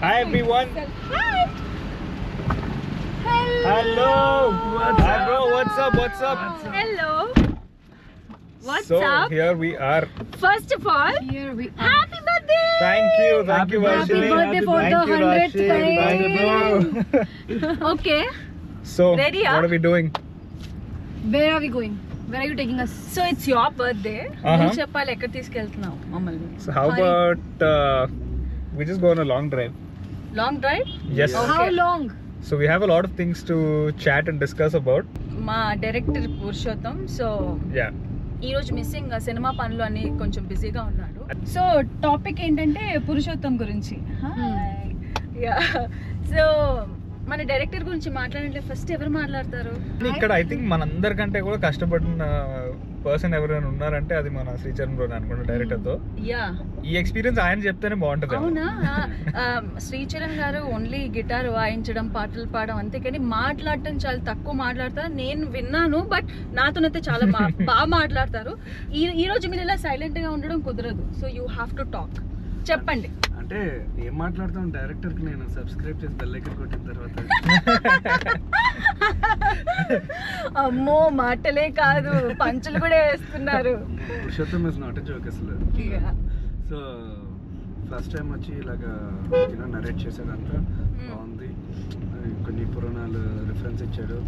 Hi everyone. Hi. Hello. Hi bro. What's up? Hello. What's So up? here we are. First of all, Here we are. happy birthday. Thank you. Happy Varshini. birthday for Thank the you, 100th Rashi. time. Thank you. Okay. So Ready, huh? what are we doing? Where are we going? Where are you taking us? So it's your birthday. నువ్వు చెప్పాలి ఎక్కడ తీసుకెళ్తున్నావు మమ్మల్ని. So how Hi. about we just go on a long drive? Long drive. Yes. Okay. How long? So we have a lot of things to chat and discuss about. మా director Purushottam. So Yeah. ఈ రోజు missing cinema పనులు అని కొంచెం బిజీగా ఉన్నాడు. So topic ఏంటంటే పురుషోత్తం గురించి. సో మన డైరెక్టర్ గురించి మాట్లాడంటే ఫస్ట్ ఎవరు మాట్లాడతారు? ఇక్కడ ఐ థింక్ మనందరికంటే కూడా కష్టపడిన పర్సన్ ఎవరైనా ఉన్నారంటే అది మన శ్రీచరణ్ బ్రో అనుకుంటా డైరెక్టర్ తో. యా, ఈ ఎక్స్పీరియన్స్ ఆయన చెప్తేనే బాగుంటది. అవునా? శ్రీచరణ్ గారు ఓన్లీ గిటార్ వాయించడం, పాటలు పాడడం అంతే, కానీ మాట్లాడటం చాలా తక్కువ మాట్లాడతారు. నేను విన్నాను, బట్ నాతోనైతే చాలా బాగా మాట్లాడతారు. ఈ రోజు మీరు ఇలా సైలెంట్ గా ఉండడం కుదరదు. So you have to talk. చెప్పండి. అంటే ఏం మాట్లాడతాం, డైరెక్టర్ కి నేను సబ్స్క్రైబ్ చేసి బెల్ ఐకాన్ కొట్టిన తర్వాత అమ్మో, మాటలే కాదు పంచులు కూడా వేస్తున్నారు. Purushottam is not a joke అసలు. సో ఫస్ట్ టైం వచ్చి ఇలాగా నరేట్ చేసేదంతా బాగుంది. కొన్ని పురాణాలు రిఫరెన్స్ ఇచ్చాడు.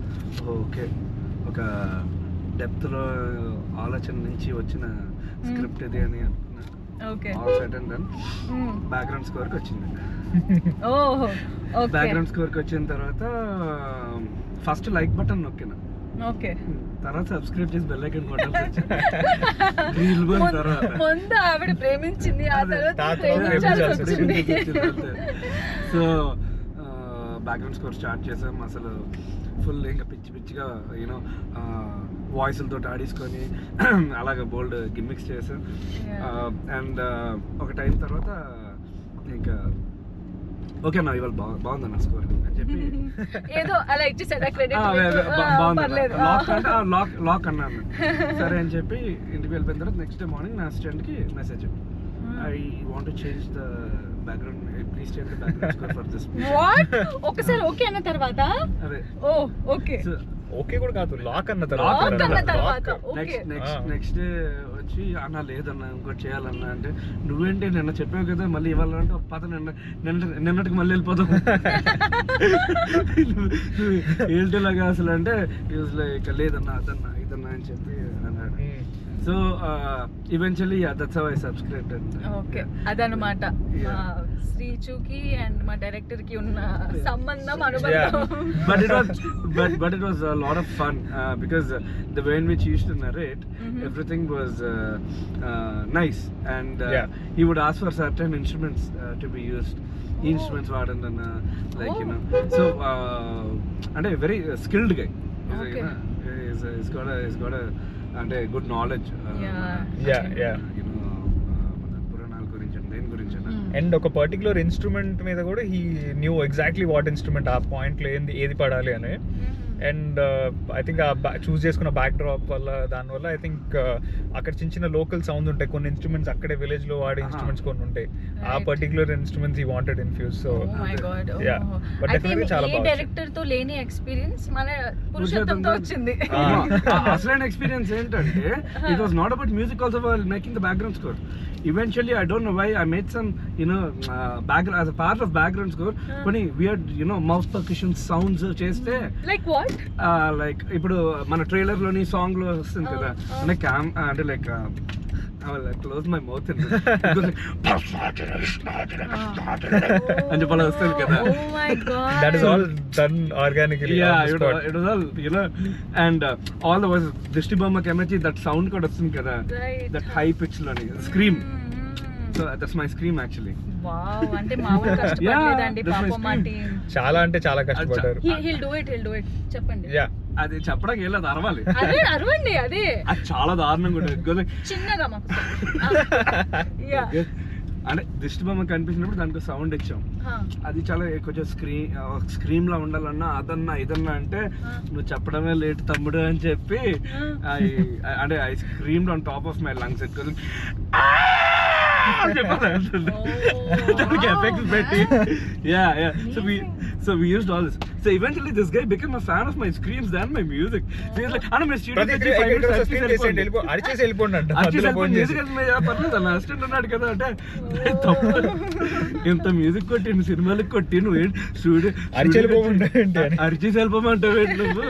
ఓకే, ఒక డెప్త్లో ఆలోచన నుంచి వచ్చిన స్క్రిప్ట్ ఇది అని అనుకున్నా. Okay. All set and done. Background స్కోర్కి వచ్చింది. ఓహో, ఓకే. బ్యాక్గ్రౌండ్ స్కోర్కి వచ్చిన తర్వాత ఫస్ట్ లైక్ బటన్ నొక్కిన, ఓకే. తర్వాత సబ్స్క్రైబ్ చేసి బెల్ ఐకాన్ కొట్టాల్సి వచ్చింది. రీల్ బంద్ తర్వాత ముందు ఆవిడ ప్రేమించింది, ఆ తర్వాత తర్వాత ప్రేమించాల్సి వచ్చింది. సో బ్యాక్గ్రౌండ్ స్కోర్ స్టార్ట్ చేసాం. అసలు ఫుల్ ఇంకా పిచ్చి పిచ్చిగా యూనో వాయిస్లతో ఆడేసుకొని అలాగ బోల్డ్ గిమ్మిక్స్ చేసాం. అండ్ ఒక టైం తర్వాత ఇంకా ఓకే నా ఇవాళ బాగుందన్న స్కోర్ అని చెప్పి ఏదో అలా ఇచ్చేసాడు క్రెడిట్. బాగుంది లాక్ అన్నాను. సరే అని చెప్పి ఇంటికి వెళ్ళిపోయిన తర్వాత నెక్స్ట్ డే మార్నింగ్ నా అసిస్టెంట్కి message, I want to change the background, please change the background score for this. What? ఒకసారి ఓకే అన్న తర్వాత అదే ఓ ఓకే, ఓకే కూడా కాదు, లాక్ అన్న లాక్ అన్న తర్వాత తర్వాత ఓకే. నెక్స్ట్ డే వచ్చి అన్న లేదన్నా ఇంకోటి చేయాలన్నా అంటే, నువ్వేంటి నిన్న చెప్పావు కదా మళ్ళీ ఇవ్వాలంటే పద నిన్నటికి మళ్ళీ వెళ్ళిపోతాం ఏంటిలాగా అసలు అంటే లైక్ లేదన్నా అదన్నా ఇదన్నా అని చెప్పి అన్నాడు. So eventually that's how I subscribed. Okay, అదనమాట మా శ్రీచుకి అండ్ మా డైరెక్టర్ కి ఉన్న సంబంధం, అనుబంధం. But it was a lot of fun because the way in which he used to narrate, everything was nice, and he would ask for certain instruments to be used. Instruments vaadandana, like you know, so and a very skilled guy. Okay. He's got a and a good knowledge. Yeah. You know, పురాణాల గురించి and దేని గురించి and ఒక particular instrument మీద కూడా he knew exactly what instrument ఆ పాయింట్లో ఏది పడాలి అని. అండ్ ఐ థింక్ ఆ చూస్ చేసుకున్న బ్యాక్ డ్రాప్ వల్ల దానివల్ల ఐ థింక్ అక్కడ చిన్న చిన్న లోకల్ సౌండ్ ఉంటాయి, కొన్ని ఇన్స్ట్రుమెంట్స్ అక్కడే విలేజ్ లో వాడే ఇన్స్ట్రుమెంట్స్ కొన్ని ఉంటాయి. ఆ particular instruments he wanted infuse. So but definitely చాలా బాగుంది. డైరెక్టర్ తో లేని ఎక్స్పీరియన్స్ మన పురుషోత్తంతో వచ్చింది. అసలైన ఎక్స్పీరియన్స్ ఏంటంటే, it was not about music also while making the background score. Eventually I don't know why I made some background as a part of background score కొన్ని weird mouth percussion sounds చేస్తే, like what, like ఇప్పుడు మన trailer లోని song లో వస్తుంది కదా, అంటే అంటే like I will close my mouth and and చెప్పాలి వస్తుంది కదా. oh my god, That is all done organically. Yeah, it was all and all the was Dishti Bomma Kemachi, that sound కూడా వస్తుంది కదా, right, that high pitch లోని scream. So that's my scream actually. wow, అంటే మామూలు కష్టపడలేదండి పాపం మా team. చాలా అంటే చాలా కష్టపడ్డారు. he'll do it చెప్పండి. అది చెప్పడానికి వెళ్ళదు, అరవాలి. అదే అరవండి, అదే అది చాలా దారుణంగా ఉంటుంది. చిన్నగా మాకు. అంటే దిష్టి బొమ్మ కనిపించినప్పుడు దానికి సౌండ్ ఇచ్చాం. అది చాలా కొంచెం స్క్రీమ్ లా ఉండాలన్నా అదన్నా ఇదన్నా అంటే, నువ్వు చెప్పడమే లేట్ తమ్ముడు అని చెప్పి అంటే I screamed on top of my lungs. Effects పెట్టి so we used all this. So eventually this guy became a fan of my screams than my music. So he's like, "Anna, my studio ప్రతి వచ్చి 5 minutes screen చేసి అరిచేసి వెళ్ళిపోండి అంట మధ్యలో phone చేసి. పర్లేదు అన్న అసిస్టెంట్ ఉన్నాడు కదా అంటే తప్పు, ఇంత మ్యూజిక్ కొట్టి సినిమాలకు కొట్టి నువ్వు స్టూడియో అరిచి వెళ్ళిపోమంటే అరిచేసి వెళ్ళిపోమంటావు నువ్వు.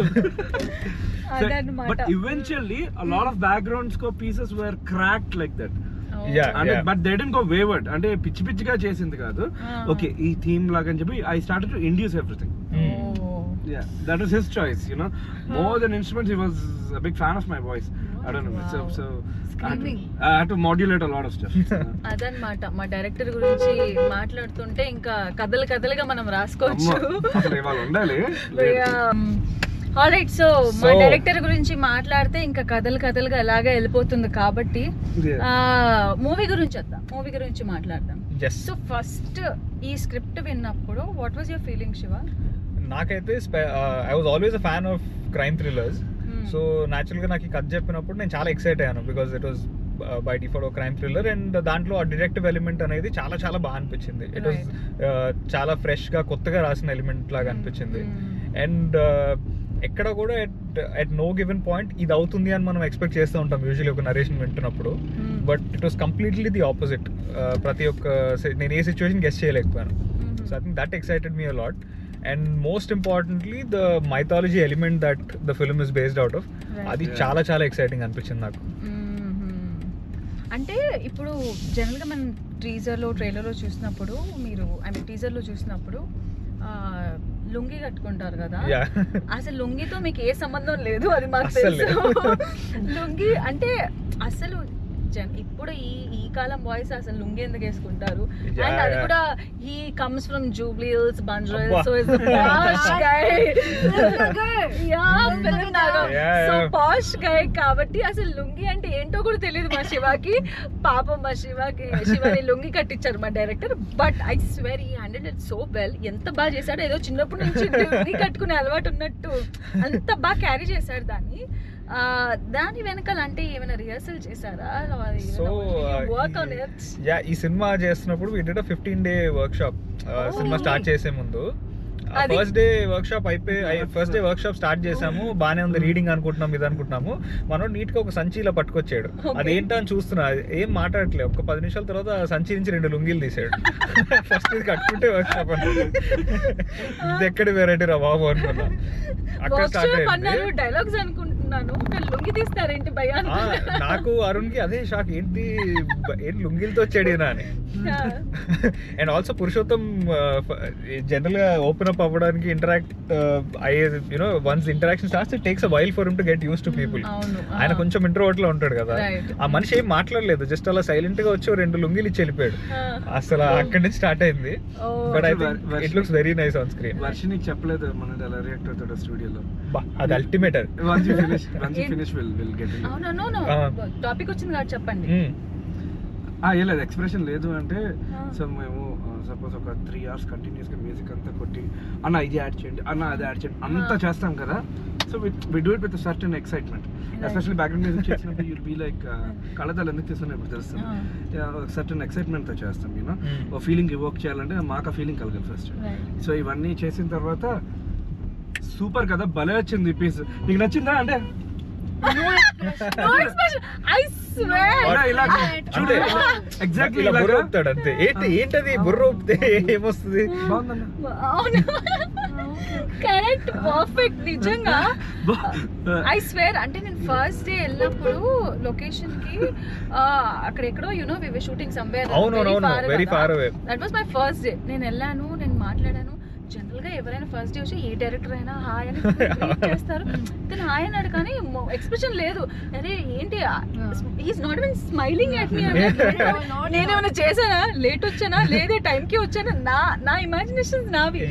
అదన్నమాట. But eventually a lot of background score pieces were cracked like that. అంటే but they didn't go wayward, అంటే పిచ్చి పిచ్చిగా చేసింది కాదు. ఓకే ఈ థీమ్ లాగా అని చెప్పి I started to induce everything. Yeah, that was his choice, you know. More than instruments, he was a big fan of my voice. I don't know. So I had to modulate a lot of stuff. అదన్నమాట. మా director గురించి మాట్లాడుతుంటే ఇంకా కథలుగా మనం రాసుకోవచ్చు. అసలు ఇవాళ ఉండాలి. ఆల్రైట్, సో మా డైరెక్టర్ గురించి మాట్లాడితే ఇంకా కథలుగా అలాగే వెళ్ళిపోతుంది కాబట్టి మూవీ గురించి వద్దాం, మూవీ గురించి మాట్లాడదాం. సో ఫస్ట్ ఈ స్క్రిప్ట్ విన్నప్పుడు what was your feeling Shiva? నాకైతే I was always a fan of crime thrillers. So న్యాచురల్గా నాకు ఈ కథ చెప్పినప్పుడు నేను చాలా ఎక్సైట్ అయ్యాను, because it was by default ఒక క్రైమ్ థ్రిల్లర్ అండ్ దాంట్లో ఆ డిటెక్టివ్ ఎలిమెంట్ అనేది చాలా చాలా బాగా అనిపించింది. ఇట్ వాజ్ చాలా ఫ్రెష్గా కొత్తగా రాసిన ఎలిమెంట్ లాగా అనిపించింది. అండ్ ఎక్కడ కూడా ఎట్ నో గివెన్ పాయింట్ ఇది అవుతుంది అని మనం ఎక్స్పెక్ట్ చేస్తూ ఉంటాం యూజువల్లీ ఒక నరేషన్ వింటున్నప్పుడు. But it was completely the opposite. ప్రతి ఒక్క నేను ఏ సిచ్యువేషన్ గెస్ చేయలేకపోయాను. So I think that excited me a lot. And most importantly the mythology element that the film is based out of, అది చాలా చాలా exciting అనిపించింది నాకు. అంటే ఇప్పుడు జనరల్గా మనం ట్రైలర్లో చూసినప్పుడు టీజర్లో చూసినప్పుడు లుంగి కట్టుకుంటారు కదా, అసలు లుంగితో మీకు ఏ సంబంధం లేదు, అది మాకు తెలుసు. లుంగి అంటే అసలు ఇప్పుడు ఈ కాలం బాయ్స్ అసలు లుంగి ఎందుకు వేసుకుంటారు? అండ్ అది కూడా he comes from Jubilee Hills, Banjara, so is the posh guy. So posh guy కాబట్టి అసలు లుంగి అంటే ఏంటో కూడా తెలియదు మా శివాకి. పాపం మా శివని లుంగి కట్టించారు మా director. But I swear he handled it so well. ఎంత బాగా చేశాడు, ఏదో చిన్నప్పటి నుంచి లుంగి కట్టుకునే అలవాటు ఉన్నట్టు అంత బాగా క్యారీ చేశాడు దాన్ని. దాని వెనకాల అంటే ఏమైనా రిహర్సల్ చేశారా? సో ఈ సినిమా చేస్తున్నప్పుడు we did a 15-day workshop. Cinema start చేసే ముందు ఫస్ట్ డే వర్క్షాప్ స్టార్ట్ చేసాము, బానే ఉంది, రీడింగ్ అనుకుంటున్నాం, ఇది అనుకుంటున్నాము. మనం నీట్ గా ఒక సంచిలో పట్టుకొచ్చాడు. అదేంటో అని చూస్తున్నా, ఏం మాట్లాడట్లేదు. ఒక 10 నిమిషాల తర్వాత సంచి నుంచి 2 లుంగీలు తీసాడు. ఫస్ట్ ఇది కట్టుకుంటే వర్క్షాప్ అనుకున్నా, ఇది ఎక్కడ వెరైటీ రా బాబు అనుకున్నా. అక్కడ స్టార్ట్ అయింది. డైలాగ్స్ అనుకుంటున్నాను, లుంగి తీస్తారేంటి భయ్యా? నాకు అరుణ్ కి అదే షాక్, ఏంటి లుంగిలతో వచ్చాడు అని. అండ్ ఆల్సో పురుషోత్తం జనరల్ గా ఓపెన్ అప్ అవ్వడానికి ఇంటరాక్ట్ అయ్యేది, once interaction starts it takes a while for him to get used to people. ఆయన కొంచెం ఇంట్రోవర్ట్ లో ఉంటాడు కదా, ఆ మనిషి ఏం మాట్లాడలేదు, జస్ట్ అలా సైలెంట్ గా వచ్చి 2 లుంగిలు ఇచ్చి వెళ్ళిపోయాడు. అసలు అక్కడి నుంచి స్టార్ట్ అయింది. But I think it looks very nice on screen. Varshini చెప్పలేదు మన ఎలా రియాక్ట్ అవుతాడో స్టూడియోలో. అది అల్టిమేట్. టాపిక్ వచ్చింది కాబట్టి చెప్పండి. లేదు ఎక్స్ప్రెషన్ లేదు అంటే, సో మేము సపోజ్ ఒక 3 hours కంటిన్యూస్ గా మ్యూజిక్ అంతా కొట్టి అన్న ఇది యాడ్ చేయండి, అన్న అది యాడ్ చేయండి అంతా చేస్తాం కదా. So we do it with certain excitement. Especially background music చేసినప్పుడు యుల్ బీ లైక్ కళ్ళదాలు ఎందుకు తీస్తున్నా ఇప్పుడు తెలుస్తుంది. సర్టన్ ఎక్సైట్మెంట్ తో చేస్తాం, యూనో. ఓ ఫీలింగ్ ఇవోక్ చేయాలంటే మాకు ఆ ఫీలింగ్ కలగాలి ఫస్ట్. సో ఇవన్నీ చేసిన తర్వాత సూపర్ కదా, భలే వచ్చింది పీస్. నీకు నచ్చిందా? అంటే ఎగ్జాక్ట్లీ బుర్ర ఊపుతాడు అంతే. ఏంటది బుర్ర ఊపితే ఏమొస్తుంది? Correct, perfect. నిజంగా ఐ స్వేర్. అంటే నేను ఫస్ట్ డే వెళ్ళినప్పుడు లొకేషన్ కి అక్కడ ఎక్కడో we were shooting somewhere very far away. That was my first day. నేను వెళ్ళాను, నేను మాట్లాడాను. జనరల్ గా ఎవరైనా ఫస్ట్ డే వచ్చి ఏ డైరెక్టర్ అయినా హాయ్ అని చేస్తారు, కానీ హాయ్ అన్నాడు కానీ ఎక్స్ప్రెషన్ లేదు. అరే ఏంటి, he's not even smiling at me. నేనేమైనా చేశానా, లేట్ వచ్చానా, లేదే టైం కి వచ్చానా, నా ఇమాజినేషన్స్ నావి.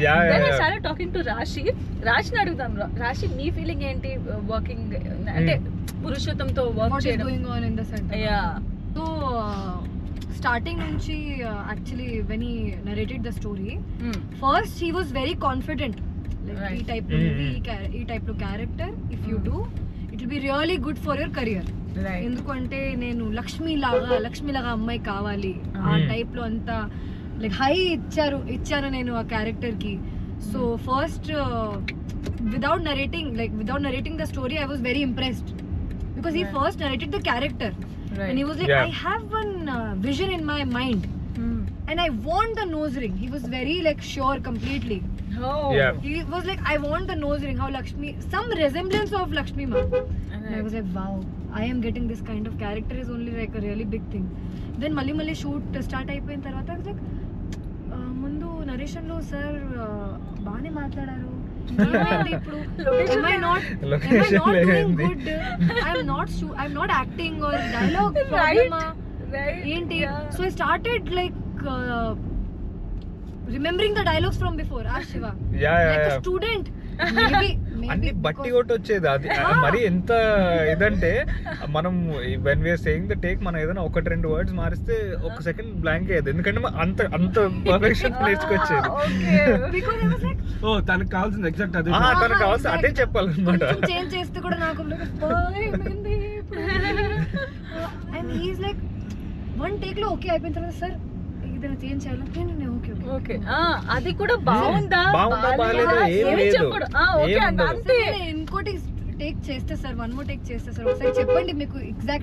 చాలా టాకింగ్ టు రాశిని అడుగుతాం. రాశి నీ ఫీలింగ్ ఏంటి వర్కింగ్ అంటే పురుషోత్తంతో వర్క్ చేయడం? So starting nunchi actually when he narrated the story, first he was very confident, like right. E type of movie, E type of character if you do, it will be really good for your career. Right. ఎందుకంటే నేను లక్ష్మి లాగా అమ్మాయి కావాలి ఆ type లో అంతా like high ఇచ్చాను నేను ఆ క్యారెక్టర్ కి. So first without narrating the story, I was very impressed because he first narrated the character. Right. And he was like, Yeah. I have one vision in my mind and I want the nose ring. He was very like sure completely. Oh. Yeah. He was like, I want the nose ring, how Lakshmi, some resemblance of Lakshmi ma. And I was like, wow, I am getting this kind of character is only like a really big thing. Then Malli shoot start అయిపోయిన తర్వాత I was like, ముందు narration లో sir బాగానే మాట్లాడారు, ఏమైంది ఇప్పుడు? Am I not Location doing లేదండి. good? I'm not acting or dialogue problem ah? Right. ఏంటి? Yeah. So I started like remembering the dialogues from before. Shiva. Yeah. Like a student. Maybe అన్ని బట్టి because- కొట్టి వచ్చేది అది. మరి ఎంత ఇదంటే మనం when we are saying the take మనం ఏదైనా 1-2 వర్డ్స్ మారిస్తే ఒక సెకండ్ బ్లాంక్ అయ్యేది, ఎందుకంటే అంత పర్ఫెక్షన్ నేర్చుకొచ్చేది. Because I was like, ఓ తనకు కావాల్సింది ఎగ్జాక్ట్ అదే. తనకు కావాల్సి అదే చెప్పాలన్నమాట. చేంజ్ చేస్తే కూడా నాకు ఏమైంది and he is like one take లో ఓకే అయిపోయిన తర్వాత సార్ ఏదైనా చేంజ్ చేయాలి నేను ఓకే ఓకే అది కూడా బాగుందా బాగాలేదా ఏం లేదు, ఓకే ఏం ఉండదు. అంతే. ఇంకోటి టేక్ చేస్తే సార్, వన్ మోర్ టేక్ చేస్తే సార్, ఒకసారి చెప్పండి మీకు ఎగ్జాక్ట్